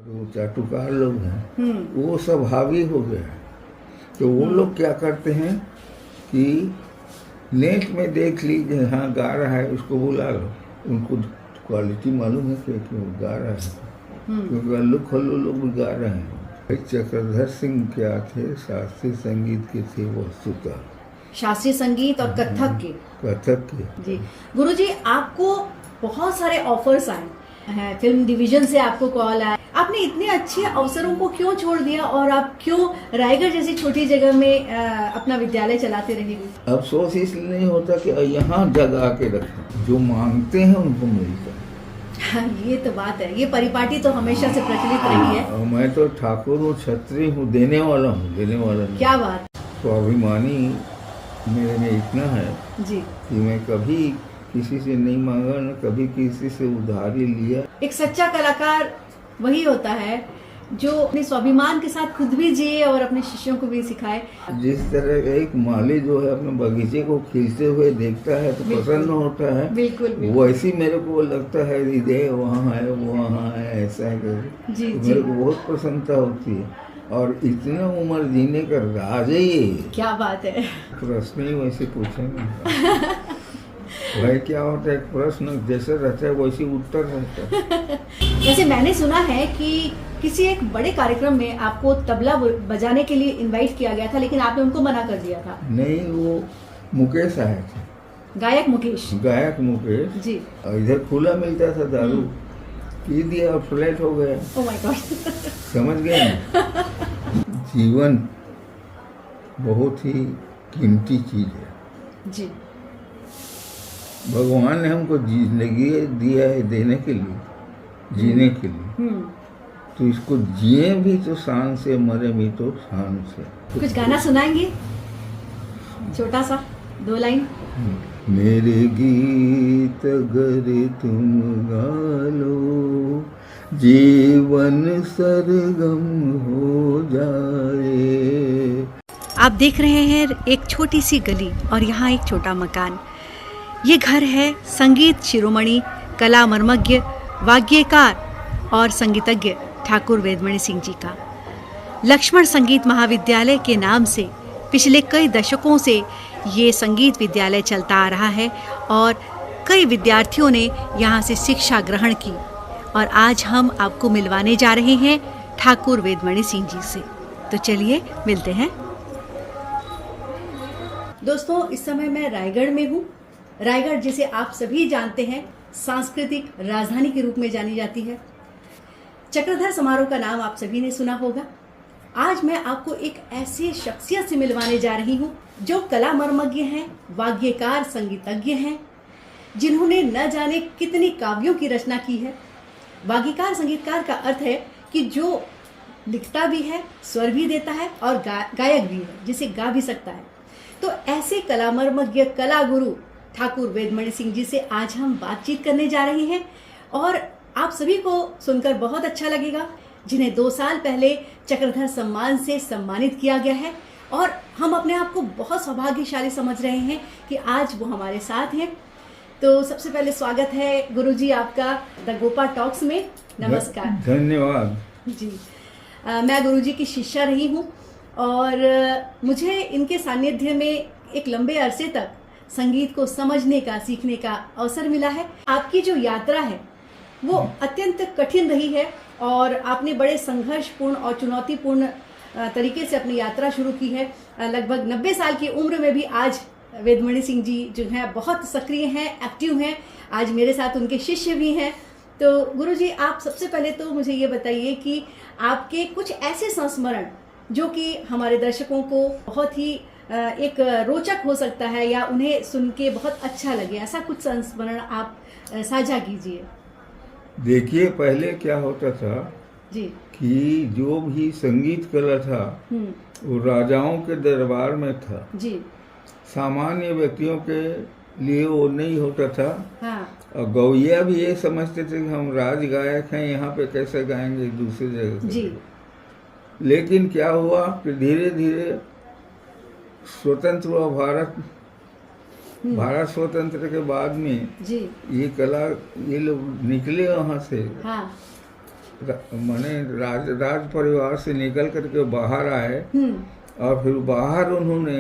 वो चाटुकार लोग हैं वो सब हावी हो गए हैं। तो वो लोग क्या करते हैं कि नेट में देख लीजिए, हाँ गा रहा है उसको बुला लो, उनको क्वालिटी मालूम है कि वो गा रहा है, क्योंकि अल्लू खल्लू लोग भी गा रहे हैं। चक्रधर सिंह क्या थे, शास्त्रीय संगीत के थे वस्तुतः, शास्त्रीय संगीत और कथक के जी। गुरुजी, आपको बहुत सारे ऑफर्स आए हैं, फिल्म डिवीजन से आपको कॉल आया, आपने इतने अच्छे अवसरों को क्यों छोड़ दिया और आप क्यों रायगढ़ जैसी छोटी जगह में अपना विद्यालय चलाते रहे? अफसोस इसलिए नहीं होता कि यहाँ जगह के रखें, जो मांगते हैं उनको मिलता है। हाँ, ये तो बात है, ये परिपाटी तो हमेशा से प्रचलित रही है। मैं तो ठाकुर हूँ, छत्री हूँ, देने वाला हूँ, देने वाला नहीं। क्या बात। स्वाभिमानी मेरे में इतना है जी कि मैं कभी किसी से नहीं मांगा, न कभी किसी से उधारी लिया। एक सच्चा कलाकार वही होता है जो अपने स्वाभिमान के साथ खुद भी जिए और अपने शिष्यों को भी सिखाए। जिस तरह एक माली जो है अपने बगीचे को खिलते हुए देखता है तो प्रसन्न होता है, बिल्कुल वैसे मेरे को लगता है हृदय वहाँ है, वहाँ है, ऐसा है तो मेरे को बहुत प्रसन्नता होती है। और इतना उम्र जीने का राज है ये। क्या बात है। प्रश्न ही वैसे पूछेंगे भाई, क्या होता है, प्रश्न जैसे रहता है वैसे उत्तर रहता है। वैसे मैंने सुना है कि किसी एक बड़े कार्यक्रम में आपको तबला बजाने के लिए इनवाइट किया गया था, लेकिन आपने उनको मना कर दिया था। नहीं, वो मुकेश आए थे, गायक मुकेश जी। इधर खुला मिलता था दारू, पी दिया और फ्लैट हो गया। Oh my God. समझ गए ना? जीवन बहुत ही कीमती चीज है जी। भगवान ने हमको जिंदगी दिया है देने के लिए, जीने के लिए, तो इसको जिए भी तो शान से, मरे भी तो शान से। कुछ गाना सुनाएंगे, छोटा सा 2 लाइन? मेरे गीत अगर तुम गा लो, जीवन सरगम हो जाए। आप देख रहे हैं एक छोटी सी गली और यहाँ एक छोटा मकान। ये घर है संगीत शिरोमणि, कला मर्मज्ञ, वाग्यकार और संगीतज्ञ ठाकुर वेदमणि सिंह जी का। लक्ष्मण संगीत महाविद्यालय के नाम से पिछले कई दशकों से ये संगीत विद्यालय चलता आ रहा है और कई विद्यार्थियों ने यहाँ से शिक्षा ग्रहण की। और आज हम आपको मिलवाने जा रहे हैं ठाकुर वेदमणि सिंह जी से। तो चलिए मिलते हैं। दोस्तों, इस समय मैं रायगढ़ में हूँ। रायगढ़ जिसे आप सभी जानते हैं सांस्कृतिक राजधानी के रूप में जानी जाती है। चक्रधर समारोह का नाम आप सभी ने सुना होगा। आज मैं आपको एक ऐसी शख्सियत से मिलवाने जा रही हूँ जो कला मर्मज्ञ हैं, वाग्यकार, संगीतज्ञ हैं, जिन्होंने न जाने कितनी काव्यों की रचना की है। वाग्यकार संगीतकार का अर्थ है कि जो लिखता भी है, स्वर भी देता है और गायक भी है, जिसे गा भी सकता है। तो ऐसे कला मर्मज्ञ, कला गुरु ठाकुर वेदमणि सिंह जी से आज हम बातचीत करने जा रहे हैं और आप सभी को सुनकर बहुत अच्छा लगेगा, जिन्हें 2 साल पहले चक्रधर सम्मान से सम्मानित किया गया है। और हम अपने आप को बहुत सौभाग्यशाली समझ रहे हैं कि आज वो हमारे साथ हैं। तो सबसे पहले स्वागत है गुरुजी आपका द गोपा टॉक्स में। नमस्कार। धन्यवाद जी। मैं गुरुजी की शिष्या रही हूँ और मुझे इनके सानिध्य में एक लंबे अरसे तक संगीत को समझने का, सीखने का अवसर मिला है। आपकी जो यात्रा है वो अत्यंत कठिन रही है और आपने बड़े संघर्षपूर्ण और चुनौतीपूर्ण तरीके से अपनी यात्रा शुरू की है। लगभग 90 साल की उम्र में भी आज वेदमणि सिंह जी जो हैं बहुत सक्रिय हैं, एक्टिव हैं। आज मेरे साथ उनके शिष्य भी हैं। तो गुरुजी, आप सबसे पहले तो मुझे ये बताइए कि आपके कुछ ऐसे संस्मरण जो कि हमारे दर्शकों को बहुत ही एक रोचक हो सकता है या उन्हें सुन के बहुत अच्छा लगे, ऐसा कुछ संस्मरण आप साझा कीजिए। देखिए, पहले क्या होता था जी कि जो भी संगीत कला था वो राजाओं के दरबार में था जी। सामान्य व्यक्तियों के लिए वो नहीं होता था। हाँ। और गौया भी ये समझते थे कि हम राज गायक हैं, यहाँ पे कैसे गाएंगे दूसरी जगह जी। लेकिन क्या हुआ कि धीरे धीरे स्वतंत्र हुआ भारत स्वतंत्र के बाद में जी। ये कला, ये लोग निकले वहाँ से। हाँ। माने राज परिवार से निकल करके बाहर आए और फिर बाहर उन्होंने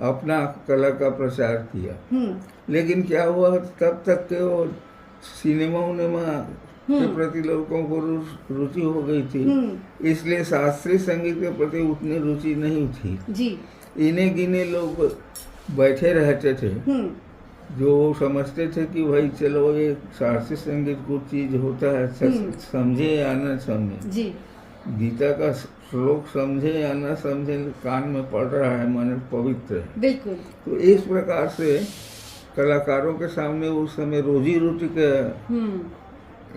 अपना कला का प्रचार किया। लेकिन क्या हुआ, तब तक के वो सिनेमा के प्रति लोगों को रुचि हो गई थी, इसलिए शास्त्रीय संगीत के प्रति उतनी रुचि नहीं थी जी। इन्हें गिने लोग बैठे रहते थे जो समझते थे कि भाई चलो ये शास्त्रीय संगीत कुछ चीज होता है, समझे या न समझे जी। गीता का श्लोक समझे या न समझे, कान में पड़ रहा है, मन पवित्र है। बिल्कुल। तो इस प्रकार से कलाकारों के सामने उस समय रोजी रोटी का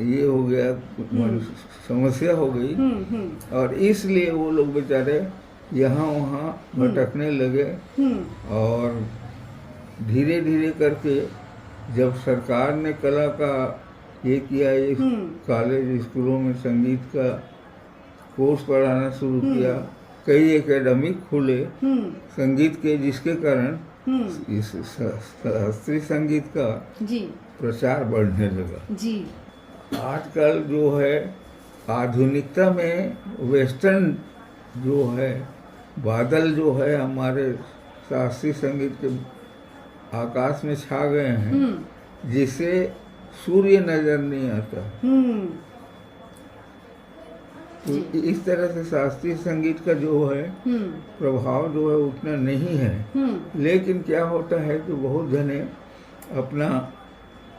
ये हो गया, समस्या हो गई और इसलिए वो लोग बेचारे यहाँ वहाँ भटकने लगे और धीरे धीरे करके जब सरकार ने कला का ये किया, ये कॉलेज स्कूलों में संगीत का कोर्स पढ़ाना शुरू किया, कई एकेडमिक खुले संगीत के, जिसके कारण इस शास्त्रीय संगीत का जी प्रचार बढ़ने लगा जी। आजकल जो है आधुनिकता में वेस्टर्न जो है बादल जो है हमारे शास्त्रीय संगीत के आकाश में छा गए हैं, जिससे सूर्य नजर नहीं आता। तो इस तरह से शास्त्रीय संगीत का जो है प्रभाव जो है उतना नहीं है। लेकिन क्या होता है कि बहुत जने अपना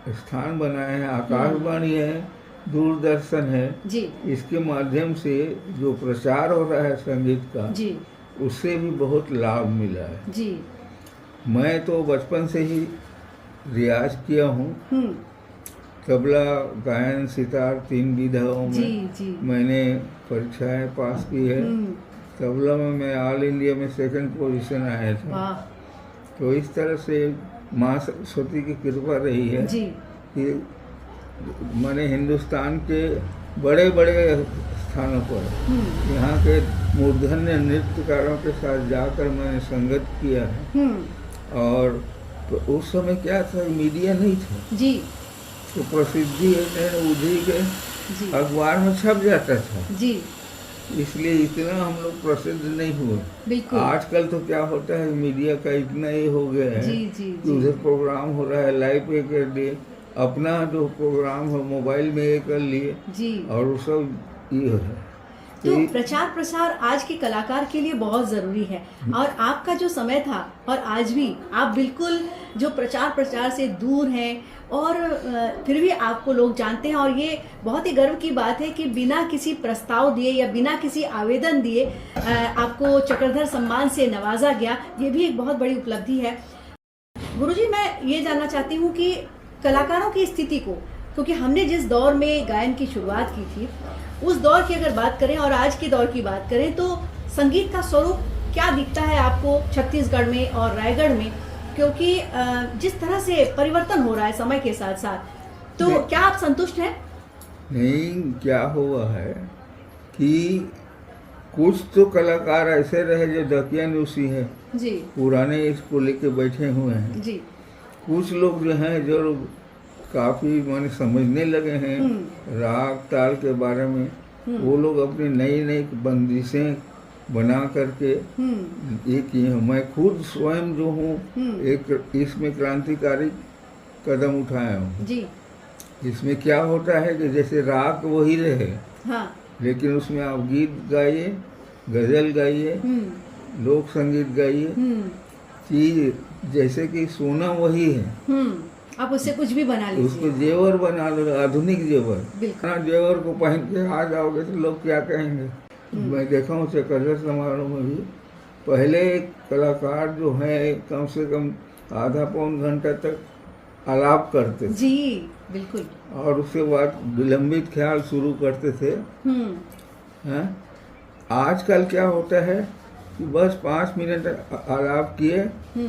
स्थान बनाए हैं, आकाशवाणी है, दूरदर्शन है जी। इसके माध्यम से जो प्रचार हो रहा है संगीत का जी, उससे भी बहुत लाभ मिला है जी। मैं तो बचपन से ही रियाज किया हूँ, तबला, गायन, सितार, 3 विधाओं में मैंने परीक्षाएं पास की है। तबला में मैं ऑल इंडिया में 2nd पोजीशन आया था। तो इस तरह से माँ सरस्वती की कृपा रही है जी। कि मैंने हिंदुस्तान के बड़े बड़े स्थानों पर यहाँ के मूर्धन्य नृत्यकारों के साथ जाकर मैंने संगत किया है। और तो उस समय क्या था, मीडिया नहीं था जी। तो प्रसिद्धि उधरी के अखबार में छप जाता था जी, इसलिए इतना हम लोग प्रसिद्ध नहीं हुए। आजकल तो क्या होता है, मीडिया का इतना ये हो गया है कि उधर प्रोग्राम हो रहा है, लाइव पे कर लिए, अपना जो प्रोग्राम है मोबाइल में ये कर लिए जी, और वो सब ये है। तो प्रचार प्रसार आज के कलाकार के लिए बहुत जरूरी है। और आपका जो समय था और आज भी आप बिल्कुल जो प्रचार से दूर हैं, और फिर भी आपको लोग जानते हैं। और ये बहुत ही गर्व की बात है कि बिना किसी प्रस्ताव दिए या बिना किसी आवेदन दिए आपको चक्रधर सम्मान से नवाजा गया, ये भी एक बहुत बड़ी उपलब्धि है। गुरुजी, मैं ये जानना चाहती हूँ कि कलाकारों की स्थिति को, क्योंकि हमने जिस दौर में गायन की शुरुआत की थी, उस दौर की अगर बात करें और आज के दौर की बात करें, तो संगीत का स्वरूप क्या दिखता है आपको छत्तीसगढ़ में और रायगढ़ में? क्योंकि जिस तरह से परिवर्तन हो रहा है समय के साथ साथ, तो क्या आप संतुष्ट हैं? नहीं, क्या हुआ है कि कुछ तो कलाकार ऐसे रहे जो दकियानुसी है जी, पुराने इसको लेके बैठे हुए हैं जी। कुछ लोग जो हैं जो काफी माने समझने लगे हैं राग ताल के बारे में, वो लोग अपनी नई नई बंदिशें बना करके ये किए हैं। मैं खुद स्वयं जो हूँ एक इसमें क्रांतिकारी कदम उठाया हूँ जी। इसमें क्या होता है कि जैसे राग वही रहे हाँ, लेकिन उसमें आप गीत गाइए, गजल गाइए, लोक संगीत गाइए, चीज जैसे कि सोना वही है, आप उससे कुछ भी बना लीजिए, उसको जेवर बना लो, आधुनिक जेवर। जेवर को पहन के आ जाओगे तो लोग क्या कहेंगे। मैं देखा हूँ चक्रधर समारोह में भी पहले कलाकार जो है कम से कम आधा पौन घंटा तक आलाप करते थे जी, बिल्कुल, और उसके बाद विलंबित ख्याल शुरू करते थे। हैं? आजकल क्या होता है कि बस 5 मिनट आलाप किए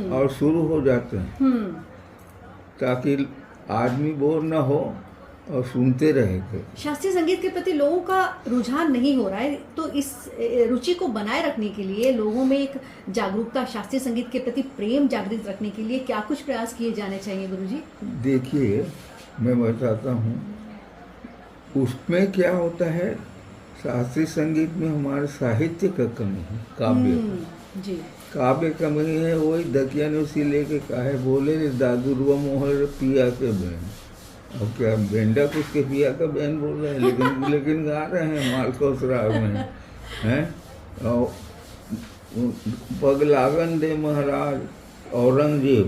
और शुरू हो जाते हैं, ताकि आदमी बोर न हो और सुनते रहे। शास्त्रीय संगीत के प्रति लोगों का रुझान नहीं हो रहा है, तो इस रुचि को बनाए रखने के लिए लोगों में एक जागरूकता, शास्त्रीय संगीत के प्रति प्रेम जागृत रखने के लिए क्या कुछ प्रयास किए जाने चाहिए गुरुजी? देखिए, मैं बताता हूँ, उसमें क्या होता है, शास्त्रीय संगीत में हमारे साहित्य का कमी है, काव्य का। जी काव्य कमी है, वही दकिया ने उसी लेके काहे बोले रे दादुरुआ मोहर पिया के बहन। अब क्या बेंडा कुछ के पिया का बहन बोल रहे हैं, लेकिन गा रहे हैं मालकोस राग में, हैं। और पगलागन दे महाराज औरंगजेब,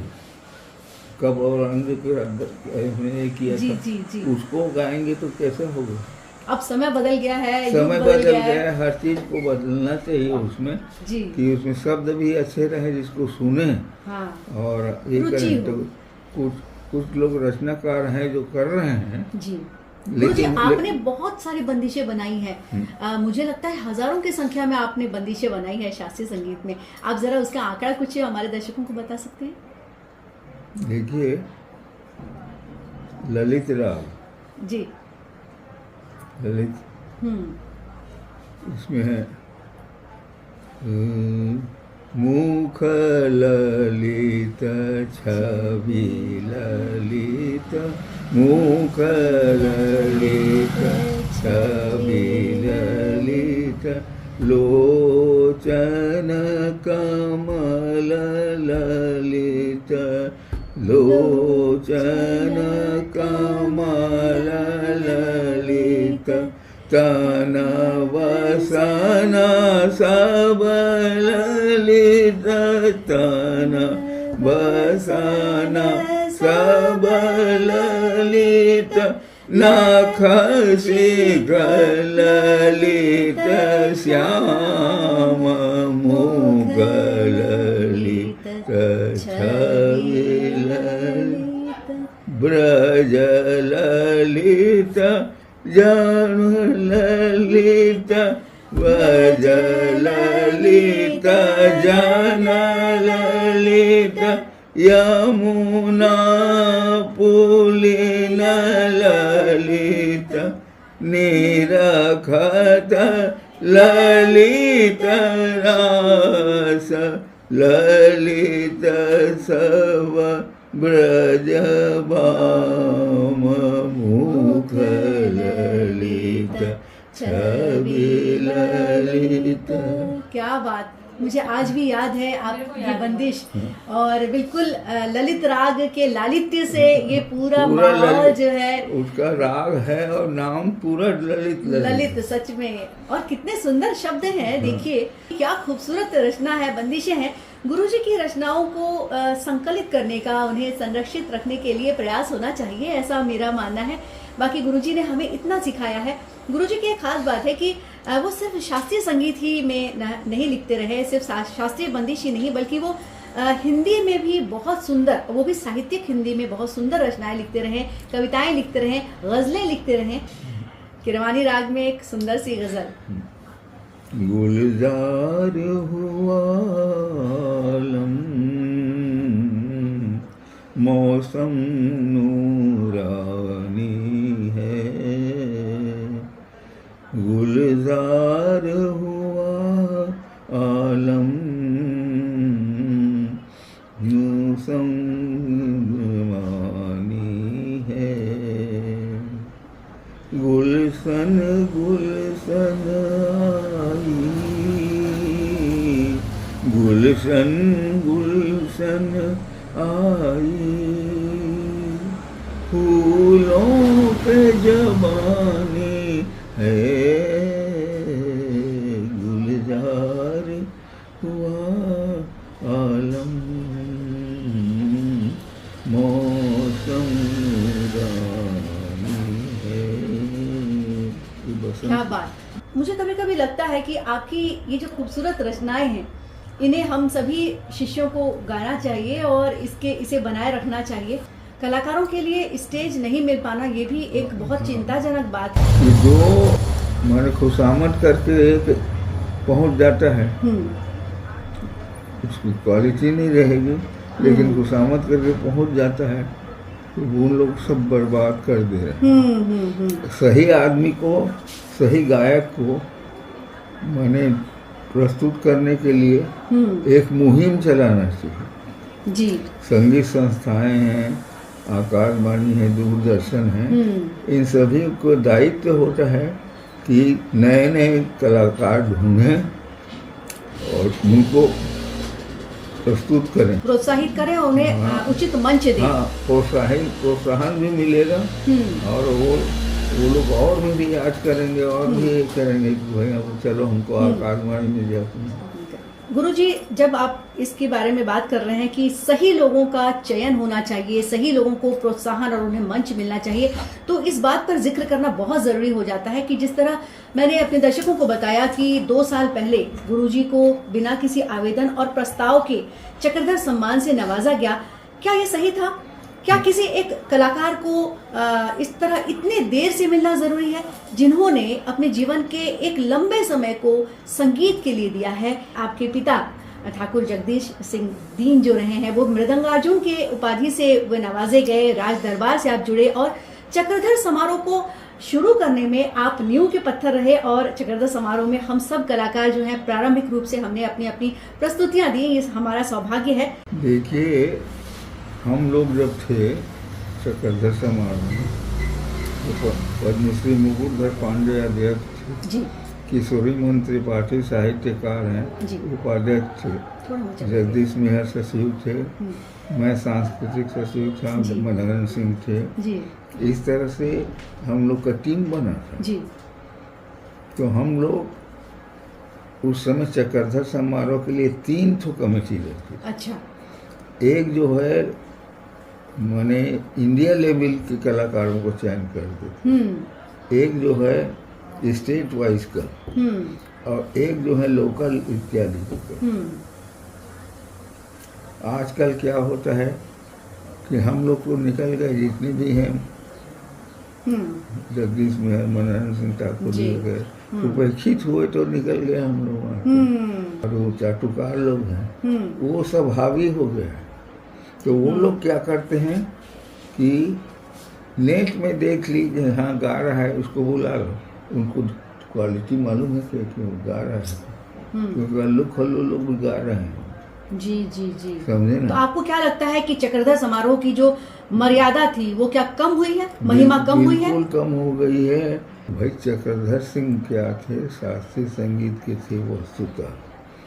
कब औरंगजेब के किया जी था, जी जी। उसको गाएंगे तो कैसे होगा। अब समय बदल गया है, युग समय बदल गया है। है, हर चीज को बदलना चाहिए उसमें, जी कि उसमें शब्द भी अच्छे रहे जिसको सुने। हाँ और ये रुचि करें हो। तो कुछ लोग रचनाकार हैं जो कर रहे हैं। जी गुरुजी, लेकिन आपने बहुत सारी बंदिशें बनाई हैं। मुझे लगता है हजारों की संख्या में आपने बंदिशें बनाई है शास्त्रीय संगीत में। आप जरा उसका आंकड़ा कुछ हमारे दर्शकों को बता सकते हैं? देखिए, ललित राग, जी ललित, इसमें है मुख ललित छवि ललित, मुख ललित छवि ललित, लोचन कमल ललित, लोचन कमल ललित, तन वसन सब ललित, तन वसन सब ललित, नख शीघ्र ललित, श्याम मुख ललित छवि ललित, ब्रज ललित जन ललित, ब्रज ललित जन ललित, यमुना पुलिन ललित, निरखत ललित रास ललित, सब ब्रज बाम मुख ललित छवि ललित। क्या बात, मुझे आज भी याद है आप ये बंदिश, और बिल्कुल ललित राग के लालित्य से ये पूरा माहौल जो है, उसका राग है और नाम पूरा ललित ललित सच में। और कितने सुंदर शब्द हैं, देखिए क्या खूबसूरत रचना है, बंदिशें हैं। गुरुजी की रचनाओं को संकलित करने का, उन्हें संरक्षित रखने के लिए प्रयास होना चाहिए, ऐसा मेरा मानना है। बाकी गुरुजी ने हमें इतना सिखाया है। गुरुजी की एक खास बात है कि वो सिर्फ शास्त्रीय संगीत ही में नहीं लिखते रहे, सिर्फ शास्त्रीय बंदिश ही नहीं, बल्कि वो हिंदी में भी बहुत सुंदर, वो भी साहित्यिक हिंदी में बहुत सुंदर रचनाएं लिखते रहे, कविताएं लिखते रहे, गजलें लिखते रहे। किरवानी राग में एक सुंदर सी गजल। गुलजार हुआ आलम, मौसम नूरानी है, गुलजार हुआ आलम, मौसम नूरानी है, गुलशन गुलशन आई, गुलशन गुलशन आई, फूलों पे जवानी है, गुलजार हुआ आलम, मौसम क्या बात। मुझे कभी कभी लगता है कि आपकी ये जो खूबसूरत रचनाएं हैं, इन्हें हम सभी शिष्यों को गाना चाहिए और इसे बनाए रखना चाहिए। कलाकारों के लिए स्टेज नहीं मिल पाना, ये भी एक बहुत चिंताजनक बात है। जो माने खुशामद करके एक पहुंच जाता है, उसकी क्वालिटी नहीं रहेगी, लेकिन खुशामद करके पहुंच जाता है, तो वो लोग सब बर्बाद कर दे रहे हैं। सही आदमी को, सही गायक को माने प्रस्तुत करने के लिए एक मुहिम चलाना चाहिए। जी, संगीत संस्थाएं हैं, आकाशवाणी है, दूरदर्शन है, इन सभी को दायित्व होता है कि नए नए कलाकार ढूंढें और उनको प्रस्तुत करें, प्रोत्साहित करें और उन्हें उचित मंच दें। हाँ, प्रोत्साहन भी मिलेगा और वो लोग और भी रियाज करेंगे और भी ये करेंगे कि भाई अब चलो हमको आकाशवाणी मिल जाती है। गुरुजी, जब आप इसके बारे में बात कर रहे हैं कि सही लोगों का चयन होना चाहिए, सही लोगों को प्रोत्साहन और उन्हें मंच मिलना चाहिए, तो इस बात पर जिक्र करना बहुत ज़रूरी हो जाता है कि जिस तरह मैंने अपने दर्शकों को बताया कि 2 साल पहले गुरुजी को बिना किसी आवेदन और प्रस्ताव के चक्रधर सम्मान से नवाजा गया। क्या ये सही था? क्या किसी एक कलाकार को इस तरह इतने देर से मिलना जरूरी है, जिन्होंने अपने जीवन के एक लंबे समय को संगीत के लिए दिया है? आपके पिता ठाकुर जगदीश सिंह दीन जो रहे हैं, वो मृदंगार्जुन के उपाधि से वे नवाजे गए, राज दरबार से आप जुड़े और चक्रधर समारोह को शुरू करने में आप नींव के पत्थर रहे और चक्रधर समारोह में हम सब कलाकार जो हैं प्रारंभिक रूप से हमने अपनी अपनी प्रस्तुतियां दी। ये हमारा सौभाग्य है। देखिए, हम लोग जब थे चक्रधर समारोह में, तो पद्मश्री मुकुटधर पांडे अध्यक्ष थे जी, किशोरी मंत्री त्रिपाठी साहित्यकार हैं, उपाध्यक्ष थे, जगदीश मेहर सचिव थे, मैं सांस्कृतिक सचिव था, मनोहर सिंह थे जी। इस तरह से हम लोग का टीम बना था जी। तो हम लोग उस समय चक्रधर समारोह के लिए 3 ठो कमेटी रहती थी। अच्छा। एक जो है माने इंडिया लेवल के कलाकारों को चयन करते थे, एक जो है स्टेट वाइज का, और एक जो है लोकल इत्यादि का। आजकल क्या होता है कि हम लोग तो निकल गए, जितने भी हैं, जगदीश मेहर, मनोहर सिंह ठाकुर वगैरह, उपेक्षित हुए तो निकल गए हम लोग वहाँ पे। और वो चाटुकार लोग हैं, वो सब हावी हो गए हैं। तो वो लोग क्या करते हैं कि नेट में देख लीजिए, हाँ गा रहा है, उसको बुला लो, उनको क्वालिटी मालूम है कि वो गा रहा है, क्योंकि अल्लू खल्लू लोग भी गा रहे हैं। जी जी जी, समझे ना? तो आपको क्या लगता है कि चक्रधर समारोह की जो मर्यादा थी वो क्या कम हुई है, महिमा कम हुई है? बिल्कुल कम हो गई है भाई। चक्रधर सिंह क्या थे, शास्त्रीय संगीत के थे वस्तुतः,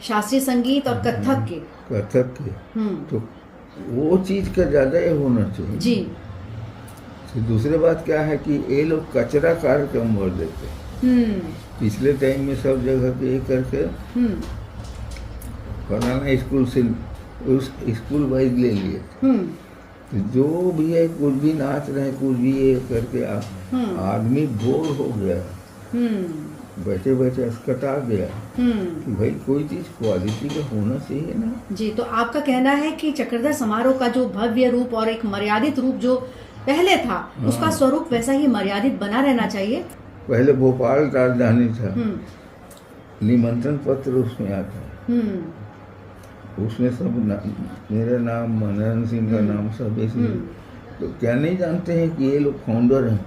शास्त्रीय संगीत और कथक के। तो वो चीज का ज्यादा ये होना चाहिए जी। तो दूसरी बात क्या है कि ये लोग कचरा कार्यक्रम भर देते। पिछले टाइम में सब जगह पे ये करके फलाना स्कूल से उस स्कूल वाइज ले लिए, तो जो भी है कुछ भी नाच रहे, कुछ भी ये करके आदमी बोर हो गया, बैठे बैठे अस्कता गया कि भाई कोई चीज क्वालिटी का होना चाहिए ना। जी, तो आपका कहना है कि चक्रधर समारोह का जो भव्य रूप और एक मर्यादित रूप जो पहले था, उसका स्वरूप वैसा ही मर्यादित बना रहना चाहिए। पहले भोपाल राजधानी था, निमंत्रण पत्र उसमें आता है, उसमें सब मेरा नाम, मनोहर सिंह का नाम, सब इसमें। तो क्या नहीं जानते हैं कि ये लोग फाउंडर हैं,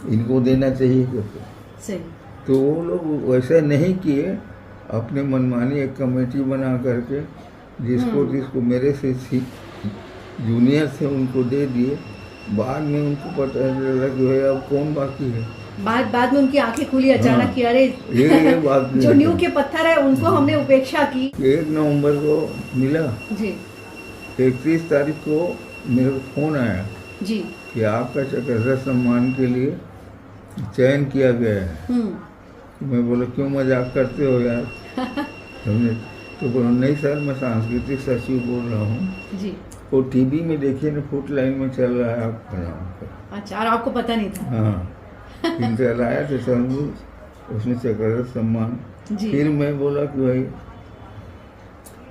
इनको देना चाहिए करके। सही। तो वो लोग वैसे नहीं किए, अपने मनमानी एक कमेटी बना करके जिसको मेरे से जूनियर थे उनको दे दिए। बाद में उनको पता चला कि भाई अब कौन बाकी है। बाद में उनकी आंखें खुली अचानक कि अरे ये बात जो नींव के पत्थर है उनको हमने उपेक्षा की। 1 नवंबर को मिला जी, 31 तारीख को मेरे को फोन आया जी कि आपका चक्रधर सम्मान के लिए चयन किया गया है। मैं बोला क्यों मजाक करते हो यार? हमने तो बोला नहीं सर, मैं सांस्कृतिक सचिव बोल रहा हूँ जी। वो टीवी में देखिए ना, फुट लाइन में चल रहा है आपका नाम। अच्छा, और आपको पता नहीं था? हाँ, फिर आया तो सर उसमें चक्रधर सम्मान। फिर मैं बोला कि भाई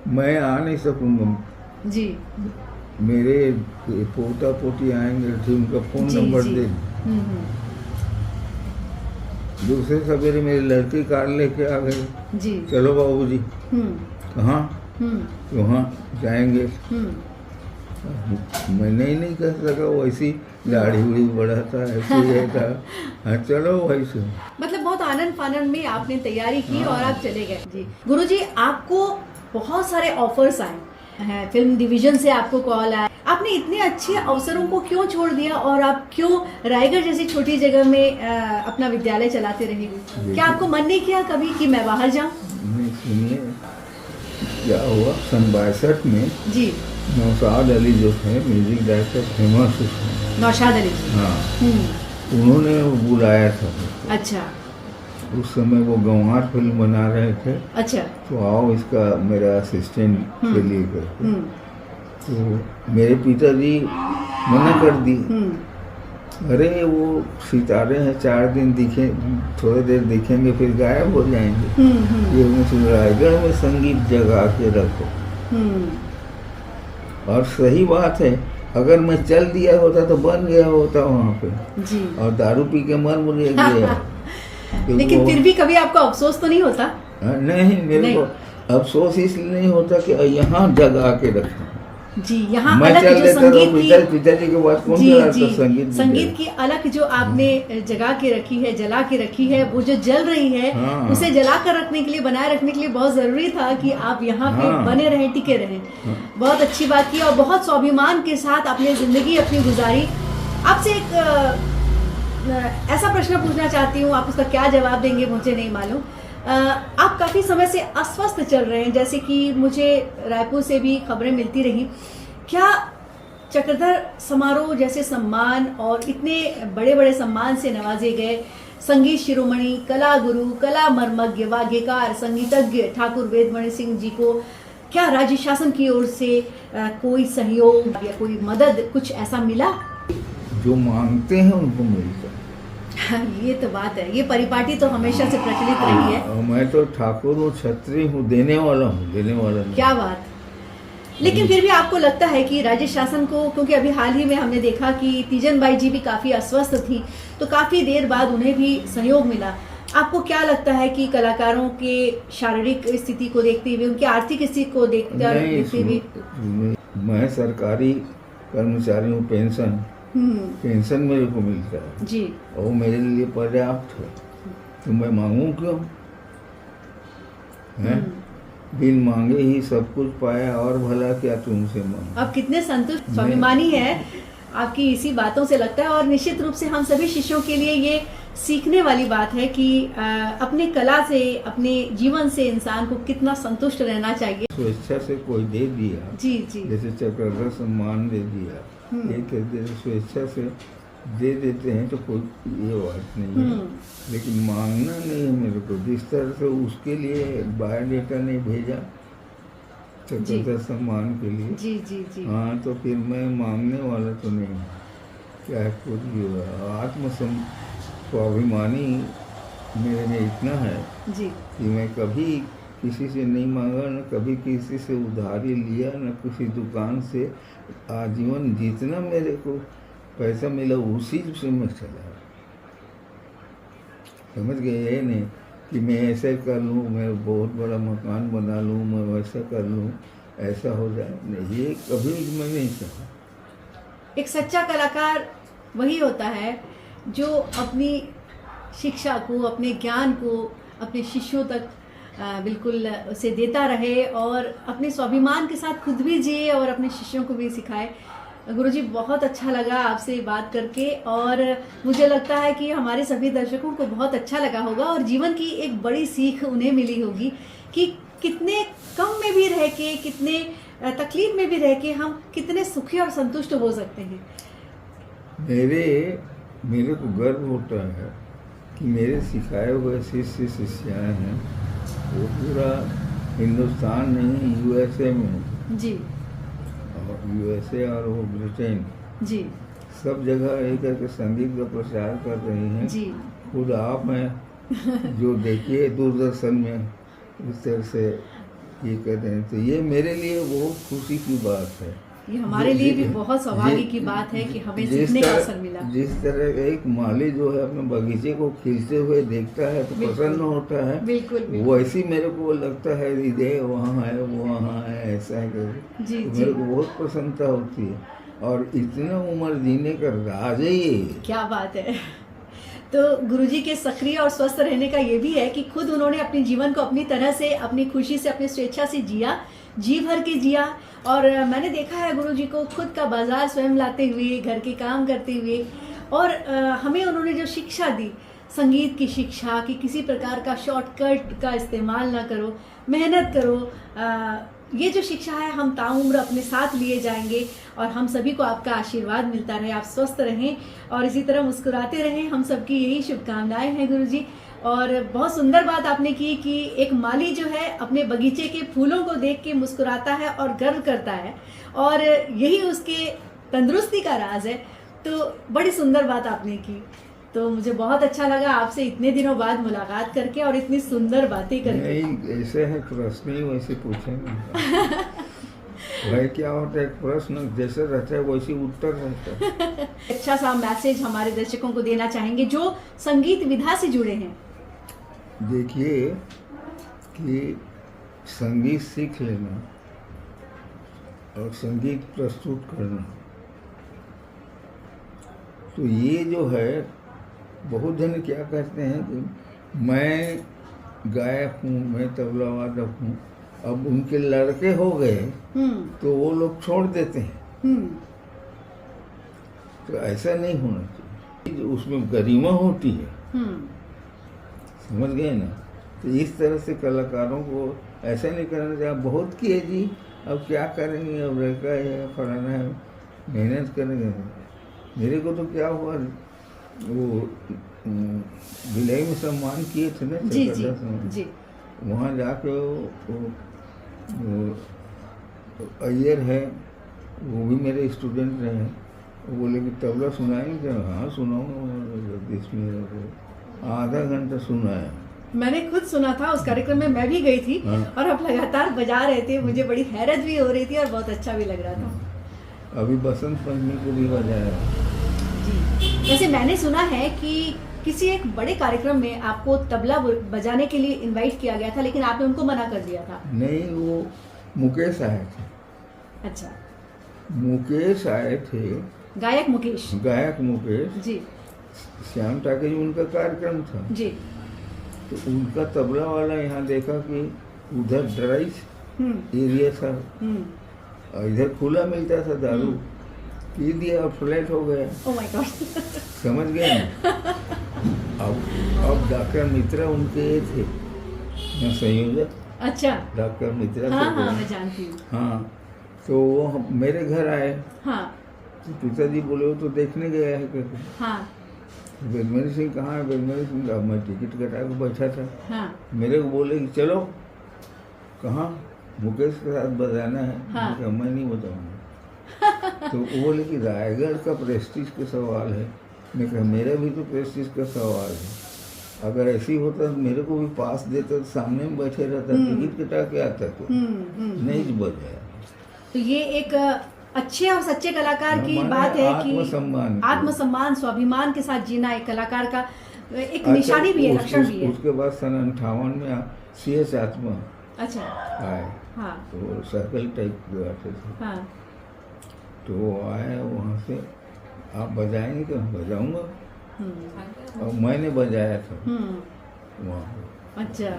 मैं आ नहीं सकूंगा जी, मेरे पोता पोती आएंगे, तो उनका फोन नंबर दे। दूसरे सवेरे मेरी लड़की कार लेके आ गई जी। चलो बाबूजी। कहाँ? तो वहाँ जाएंगे। मैं नहीं कह सका, वैसी दाढ़ी उड़ी बढ़ाता ऐसे रहता। हाँ चलो वैसे। मतलब बहुत आनंद फानंद में आपने तैयारी की और आप चले गए। जी गुरुजी, आपको बहुत सारे ऑफर्स आए, है, फिल्म डिवीजन से आपको कॉल आया, आपने इतने अच्छे अवसरों को क्यों छोड़ दिया और आप क्यों रायगढ़ जैसी छोटी जगह में अपना विद्यालय चलाते रहे? क्या आपको मन नहीं किया कभी कि मैं बाहर जाऊं? नहीं, सुनिए क्या हुआ, सन 62 में जी। नौशाद अली जो थे म्यूजिक डायरेक्टर, फेमस उसमें, नौशाद अली। हाँ, उन्होंने बुलाया था। अच्छा। उस समय वो गंवार फिल्म बना रहे थे। अच्छा। तो आओ इसका मेरा असिस्टेंट के लिए करके, तो मेरे पिताजी मना कर दी। अरे वो सितारे हैं, 4 दिन दिखे, थोड़ी देर दिखेंगे फिर गायब हो जाएंगे। ये रायगढ़ में संगीत जगा के रखो। और सही बात है, अगर मैं चल दिया होता तो बन गया होता वहाँ पे जी। और दारू पी के मर मुझे गया। लेकिन फिर भी कभी आपको अफसोस तो नहीं होता? नहीं, मेरे को अफसोस इसलिए नहीं होता कि यहाँ जगा के रखा जी, यहाँ मैं अलग चल जो देता संगीत तो पिताजी के बाद कौन जी, चलाता जी, संगीत की की अलग जो आपने जगा के रखी है, जला के रखी है, वो जो जल रही है, हाँ। उसे जला कर रखने के लिए, बनाए रखने के लिए बहुत जरूरी था कि आप यहाँ पे हाँ। बने रहें, टिके रहें। बहुत अच्छी बात की और बहुत स्वाभिमान के साथ आपने जिंदगी अपनी गुजारी। आपसे एक ऐसा प्रश्न पूछना चाहती हूँ, आप उसका क्या जवाब देंगे मुझे नहीं मालूम। आप काफ़ी समय से अस्वस्थ चल रहे हैं, जैसे कि मुझे रायपुर से भी खबरें मिलती रही। क्या चक्रधर समारोह जैसे सम्मान और इतने बड़े बड़े सम्मान से नवाजे गए संगीत शिरोमणि, कला गुरु, कला मर्मज्ञ, वाग्यकार, संगीतज्ञ ठाकुर वेदमणि सिंह जी को क्या राज्य शासन की ओर से कोई सहयोग या कोई मदद, कुछ ऐसा मिला? जो मांगते हैं उनको मिलता है। ये तो बात है, ये परिपाटी तो हमेशा से प्रचलित रही है। मैं तो ठाकुर हूँ, छत्री हूँ, देने वाला हूँ, देने वाला नहीं। क्या बात। लेकिन फिर भी आपको लगता है कि राज्य शासन को, क्योंकि अभी हाल ही में हमने देखा कि तीजन बाई जी भी काफ़ी अस्वस्थ थी, तो काफ़ी देर बाद उन्हें भी सहयोग मिला। आपको क्या लगता है कि कलाकारों के शारीरिक स्थिति को देखते हुए, उनकी आर्थिक स्थिति को देखते हुए? मैं सरकारी कर्मचारी हूँ, पेंशन मेरे को मिलता है जी, और मेरे लिए पर्याप्त है, तो मैं मांगू क्यों? है बिन मांगे ही सब कुछ पाया, और भला क्या तुमसे मांग। अब कितने संतुष्ट, स्वाभिमानी है आपकी इसी बातों से लगता है। और निश्चित रूप से हम सभी शिष्यों के लिए ये सीखने वाली बात है कि अपने कला से, अपने जीवन से इंसान को कितना संतुष्ट रहना चाहिए। स्वेच्छा से कोई दे दिया, जी जी, जैसे चक्रधर सम्मान दे दिया, एक स्वेच्छा से दे देते हैं तो कोई ये बात नहीं है। लेकिन मांगना नहीं है मेरे को। जिस तरह से उसके लिए बायोडेटा नहीं भेजा चक्रधर सम्मान के लिए, जी जी जी, हाँ, तो फिर मैं मांगने वाला तो नहीं हूँ। क्या कुछ भी हुआ, स्वाभिमानी मेरे में इतना है जी कि मैं कभी किसी से नहीं मांगा, न कभी किसी से उधारी लिया, न किसी दुकान से। आजीवन जितना मेरे को पैसा मिला उसी से मैं चला। समझ गए? ये नहीं कि मैं ऐसे कर लूँ, मैं बहुत बड़ा मकान बना लूँ, मैं वैसा कर लूँ, ऐसा हो जाए, नहीं, ये कभी मैं नहीं चाहा। एक सच्चा कलाकार वही होता है जो अपनी शिक्षा को, अपने ज्ञान को अपने शिष्यों तक बिल्कुल उसे देता रहे और अपने स्वाभिमान के साथ खुद भी जिए और अपने शिष्यों को भी सिखाए। गुरुजी, बहुत अच्छा लगा आपसे बात करके और मुझे लगता है कि हमारे सभी दर्शकों को बहुत अच्छा लगा होगा और जीवन की एक बड़ी सीख उन्हें मिली होगी कि कितने कम में भी रह के, कितने तकलीफ में भी रह के हम कितने सुखी और संतुष्ट हो सकते हैं। मेरे को गर्व होता है कि मेरे सिखाए हुए शिष्य शिष्याएँ हैं वो पूरा हिंदुस्तान नहीं, यूएसए में जी, और यूएसए और वो ब्रिटेन जी, सब जगह एक करके संगीत का प्रचार कर रही हैं जी। खुद आप हैं जो देखिए दूरदर्शन में इस तरह से ये कर रहे हैं, तो ये मेरे लिए बहुत खुशी की बात है। ये हमारे लिए भी बहुत सौभाग्य की बात है कि हमें सीखने का अवसर मिला। जिस तरह एक माली जो है अपने बगीचे को खिलते हुए देखता है तो प्रसन्न होता है, बिल्कुल, वैसी मेरे को लगता है हृदय वहाँ है, वो वहाँ है, ऐसा है जी, तो मेरे को बहुत प्रसन्नता होती है। और इतना उम्र जीने का राज है ये। क्या बात है। तो गुरुजी के सक्रिय और स्वस्थ रहने का ये भी है कि खुद उन्होंने अपने जीवन को अपनी तरह से, अपनी खुशी से, अपनी स्वेच्छा से जिया, जी भर के जिया। और मैंने देखा है गुरुजी को खुद का बाजार स्वयं लाते हुए, घर के काम करते हुए, और हमें उन्होंने जो शिक्षा दी, संगीत की शिक्षा कि किसी प्रकार का शॉर्टकट का इस्तेमाल ना करो, मेहनत करो, ये जो शिक्षा है हम ताउम्र अपने साथ लिए जाएंगे। और हम सभी को आपका आशीर्वाद मिलता रहे, आप स्वस्थ रहें और इसी तरह मुस्कुराते रहें, हम सबकी यही शुभकामनाएं हैं गुरुजी। और बहुत सुंदर बात आपने की कि एक माली जो है अपने बगीचे के फूलों को देख के मुस्कुराता है और गर्व करता है, और यही उसके तंदुरुस्ती का राज है। तो बड़ी सुंदर बात आपने की। तो मुझे बहुत अच्छा लगा आपसे इतने दिनों बाद मुलाकात करके और इतनी सुंदर बातें करके। नहीं, ऐसे है प्रश्न ही वैसे पूछेंगे। भाई क्या होता है, प्रश्न जैसे रहता है वैसे उत्तर रहता है। अच्छा सा मैसेज हमारे दर्शकों को देना चाहेंगे जो संगीत विधा से जुड़े हैं। देखिए कि संगीत सीख लेना और संगीत प्रस्तुत करना, तो ये जो है बहुत जन क्या कहते हैं कि मैं गायक हूँ, मैं तबला वादक हूँ, अब उनके लड़के हो गए तो वो लोग छोड़ देते हैं। तो ऐसा नहीं होना चाहिए, उसमें गरिमा होती है, समझ गए ना। तो इस तरह से कलाकारों को ऐसा नहीं करना चाहिए। आप बहुत किए जी, अब क्या करेंगे, अब लड़का है, फलाना है, मेहनत करेंगे। मेरे को तो क्या हुआ, वो भिलाई में सम्मान किए थे ना, जी जी जी। वहाँ जाके वो अय्यर है, वो भी मेरे स्टूडेंट रहे। वो बोले कि तबला सुनाएंगे? हाँ सुनाऊंगा। इसमें आधा घंटा सुनाया। मैंने खुद सुना था, उस कार्यक्रम में मैं भी गई थी। हाँ। और आप लगातार बजा रहे थे, मुझे बड़ी हैरत भी हो रही थी और बहुत अच्छा भी लग रहा था। अभी बसंत पंचमी को भी बजाया जी। वैसे मैंने सुना है कि किसी एक बड़े कार्यक्रम में आपको तबला बजाने के लिए इनवाइट किया गया था, लेकिन आपने उनको मना कर दिया था। नहीं, वो मुकेश आए थे। अच्छा, मुकेश आए थे, गायक मुकेश। गायक मुकेश जी। श्याम टाके उनका कार्यक्रम था जी। तो उनका तबला वाला यहाँ देखा कि उधर ड्राई एरिया था और इधर खुला मिलता था दारू, पी दिया और फ्लैट हो गया। Oh my God. समझ गए ना। अब डॉक्टर मित्रा उनके ये थे ना, संयोजक। अच्छा, डॉक्टर मित्रा। हाँ हाँ मैं जानती हूँ। हाँ, तो वो मेरे घर आए। हाँ। तो पिताजी बोले वो तो देखने गया है करके। हाँ। बेलमेरी सिंह कहाँ है? बेलमेरी सिंह, अब मैं टिकट कटा के बैठा था। हाँ। मेरे को बोले कि चलो, कहाँ? मुकेश के साथ बजाना है। हाँ। मैं नहीं बताऊँगा। तो वो बोले कि रायगढ़ का प्रेस्टीज का सवाल है। मैं कहा मेरा भी तो प्रेस्टीज का सवाल है। अगर ऐसी होता तो मेरे को भी पास देता, तो सामने में बैठे रहता, टिकट कटा के आता तो नहीं बजाया। तो ये एक अच्छे और सच्चे कलाकार की बात है कि आत्मसम्मान, स्वाभिमान के साथ जीना एक कलाकार का एक निशानी भी है, लक्षण भी है। उसके बाद सन 58 में CS आत्मा अच्छा आए। हाँ। तो सर्कल टाइप के आते थे। हाँ। तो वो आए वहाँ से, आप बजाएंगे? तो बजाऊंगा। और मैंने बजाया था वहाँ। अच्छा।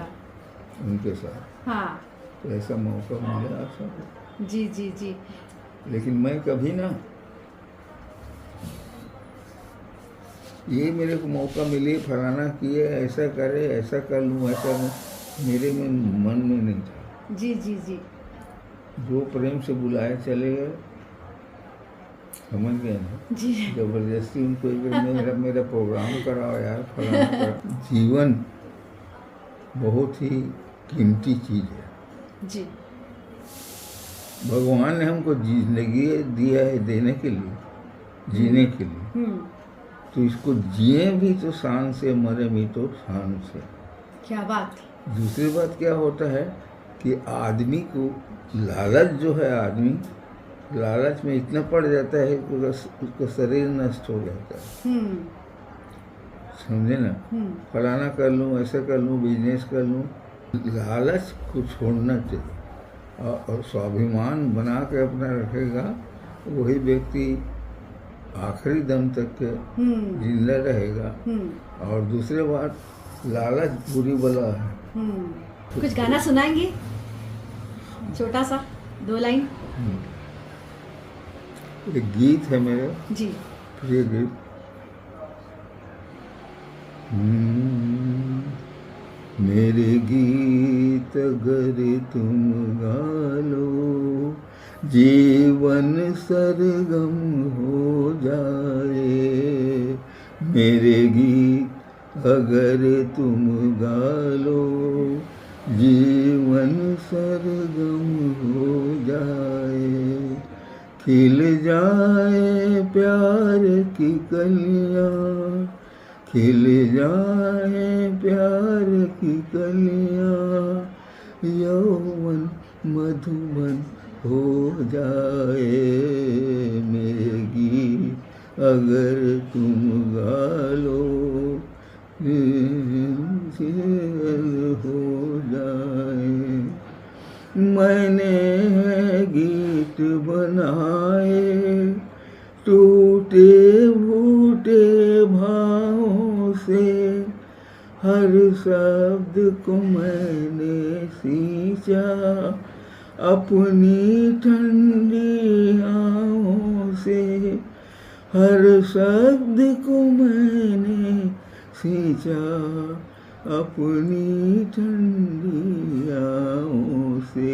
उनके साथ। हाँ। तो ऐसा मौका मिला आप सबको। जी जी जी। लेकिन मैं कभी ना, ये मेरे को मौका मिले, फलाना किए, ऐसा करे, ऐसा कर लूँ, ऐसा मेरे में मन में नहीं था। जी जी जी। जो प्रेम से बुलाए चले गए, समझ गए ना। जी। जबरदस्ती उनको मेरा प्रोग्राम कराओ यार, फलाना कराओ। जीवन बहुत ही कीमती चीज़ है जी। भगवान ने हमको जिंदगी दिया है देने के लिए, जीने के लिए। तो इसको जिए भी तो शान से, मरे भी तो शान से। क्या बात। दूसरी बात क्या होता है कि आदमी को लालच जो है, आदमी लालच में इतना पड़ जाता है कि उसका शरीर नष्ट हो जाता है। समझे ना। फलाना कर लूँ, ऐसा कर लूँ, बिजनेस कर लूँ। लालच को छोड़ना चाहिए और स्वाभिमान बना के अपना रखेगा, वही व्यक्ति आखिरी दम तक के जिंदा रहेगा। और दूसरी बात, लालच बुरी बला है। कुछ गाना सुनाएंगे? छोटा सा 2 लाइन। एक गीत है मेरा जी। प्रिय गीत। मेरे गीत अगर तुम गा लो, जीवन सरगम हो जाए। मेरे गीत अगर तुम गा लो, जीवन सरगम हो जाए। खिल जाए प्यार की कलियाँ, खिल जाए प्यार की कलियाँ, यौवन मधुबन हो जाए। मेरे गीत अगर तुम गा लो, हो जाए। मैंने गीत बनाए टूटे फूटे भावों से, हर शब्द को मैंने सींचा अपनी ठंडी आँखों से। हर शब्द को मैंने सींचा अपनी ठंडी आँखों से।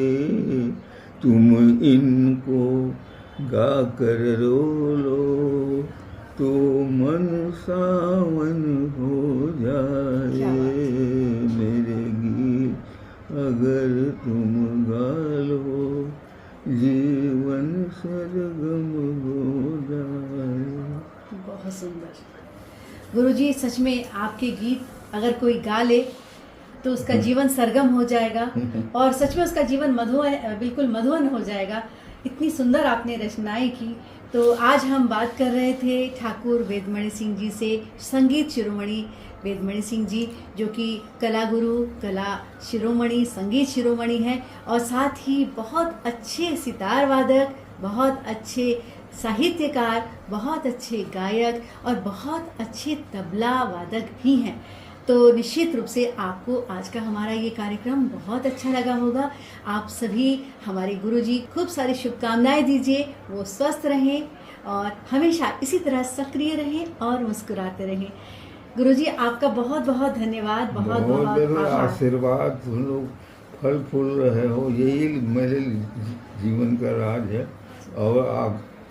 तुम इनको गा कर रो लो तो मन सावन हो जाए। मेरे गीत अगर तुम गा लो, जीवन सरगम हो जाए। बहुत सुंदर गुरुजी, सच में आपके गीत अगर कोई गा ले तो उसका जीवन सरगम हो जाएगा और सच में उसका जीवन बिल्कुल मधुवन हो जाएगा। इतनी सुंदर आपने रचनाएं की। तो आज हम बात कर रहे थे ठाकुर वेदमणि सिंह जी से, संगीत शिरोमणि वेदमणि सिंह जी, जो कि कला गुरु, कला शिरोमणि, संगीत शिरोमणि हैं और साथ ही बहुत अच्छे सितार वादक, बहुत अच्छे साहित्यकार, बहुत अच्छे गायक और बहुत अच्छे तबला वादक भी हैं। तो निश्चित रूप से आपको आज का हमारा ये कार्यक्रम बहुत अच्छा लगा होगा। आप सभी हमारे गुरुजी खूब सारी शुभकामनाएं दीजिए, वो स्वस्थ रहें और हमेशा इसी तरह सक्रिय रहें और मुस्कुराते रहें। गुरुजी, आपका बहुत बहुत धन्यवाद, बहुत बहुत आभार। आशीर्वाद तुम लोग फल फूल रहे हो, यही मेरे जीवन का राज है। और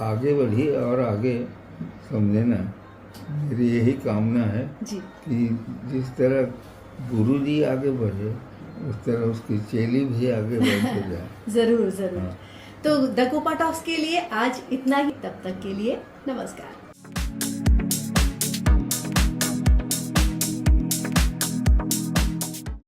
आगे बढ़िए और आगे समझे ना, मेरी यही कामना है जी कि जिस तरह गुरु जी आगे बढ़े उस तरह उसकी चेली भी आगे बढ़ते जाए। जरूर जरूर। हाँ। तो द कोपा टॉक्स के लिए आज इतना ही। तब तक के लिए नमस्कार।